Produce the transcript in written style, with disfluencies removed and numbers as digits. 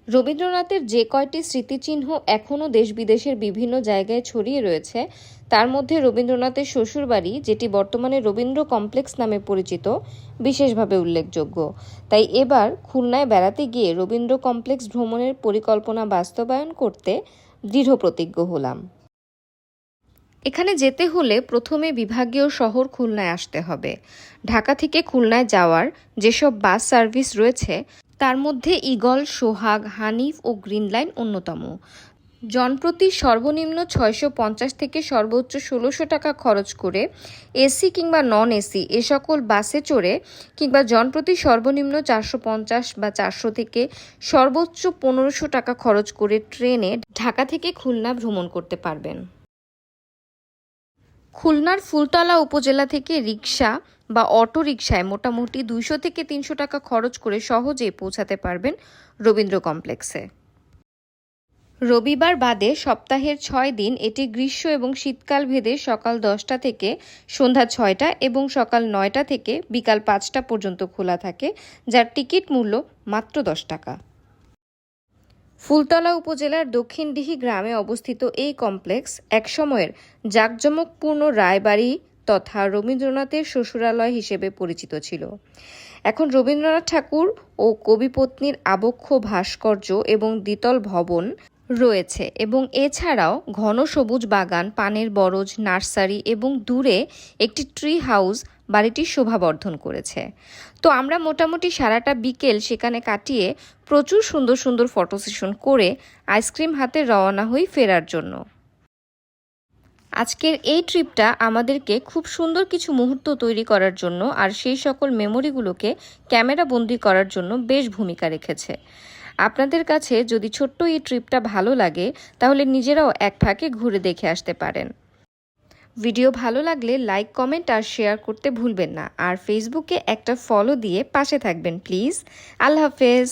রবীন্দ্রনাথের যে কয়টি স্মৃতিচিহ্ন এখনও দেশ বিদেশের বিভিন্ন জায়গায় ছড়িয়ে রয়েছে তার মধ্যে রবীন্দ্রনাথের শ্বশুরবাড়ি, যেটি বর্তমানে রবীন্দ্র কমপ্লেক্স নামে পরিচিত, বিশেষভাবে উল্লেখযোগ্য। তাই এবার খুলনায় বেড়াতে গিয়ে রবীন্দ্র কমপ্লেক্স ভ্রমণের পরিকল্পনা বাস্তবায়ন করতে দৃঢ় প্রতিজ্ঞ হলাম। এখানে যেতে হলে প্রথমে বিভাগীয় শহর খুলনায় আসতে হবে। ঢাকা থেকে খুলনায় যাওয়ার যেসব বাস সার্ভিস রয়েছে তার মধ্যে ঈগল, সোহাগ, হানিফ ও গ্রিন লাইন অন্যতম। জনপ্রতি সর্বনিম্ন 650 থেকে সর্বোচ্চ 1600 টাকা খরচ করে এসি কিংবা নন এসি এ সকল বাসে চড়ে কিংবা জনপ্রতি সর্বনিম্ন 450 বা 400 থেকে সর্বোচ্চ 1500 টাকা খরচ করে ট্রেনে ঢাকা থেকে খুলনা ভ্রমণ করতে পারবেন। খুলনার ফুলতলা উপজেলা থেকে রিকশা বা অটো রিকশায় মোটামুটি 200 থেকে 300 টাকা খরচ করে সহজেই পৌঁছাতে পারবেন রবীন্দ্র কমপ্লেক্সে। রবিবার বাদে সপ্তাহের 6 দিন এটি গ্রীষ্ম এবং শীতকাল ভেদে সকাল 10টা থেকে সন্ধ্যা 6টা এবং সকাল 9টা থেকে বিকাল 5টা পর্যন্ত খোলা থাকে, যার টিকিট মূল্য মাত্র 10 টাকা। ফুলতলা উপজেলার দক্ষিণডিহি গ্রামে অবস্থিত এই কমপ্লেক্স একসময়ের জাঁকজমকপূর্ণ রায়বাড়ি তথা রবীন্দ্রনাথের শ্বশুরালয় হিসেবে পরিচিত ছিল। এখন রবীন্দ্রনাথ ঠাকুর ও কবিপত্নীর আবক্ষ ভাস্কর্য এবং দ্বিতল ভবন রয়েছে এবং এছাড়াও ঘন সবুজ বাগান, পানের বরজ, নার্সারি এবং দূরে একটি ট্রি হাউস বাড়িটির শোভাবর্ধন করেছে। তো আমরা মোটামুটি সারাটা বিকেল সেখানে কাটিয়ে প্রচুর সুন্দর সুন্দর ফটো সেশন করে আইসক্রিম হাতে রওনা হই ফেরার জন্য। আজকের এই ট্রিপটা আমাদেরকে খুব সুন্দর কিছু মুহূর্ত তৈরি করার জন্য আর সেই সকল মেমোরিগুলোকে ক্যামেরা বন্দি করার জন্য বেশ ভূমিকা রেখেছে। আপনাদের কাছে যদি ছোট্ট এই ট্রিপটা ভালো লাগে তাহলে নিজেরাও এক ফাঁকে ঘুরে দেখে আসতে পারেন। ভিডিও ভালো লাগলে লাইক, কমেন্ট আর শেয়ার করতে ভুলবেন না। আর ফেসবুকে একটা ফলো দিয়ে পাশে থাকবেন প্লিজ। আল্লাহ হাফেজ।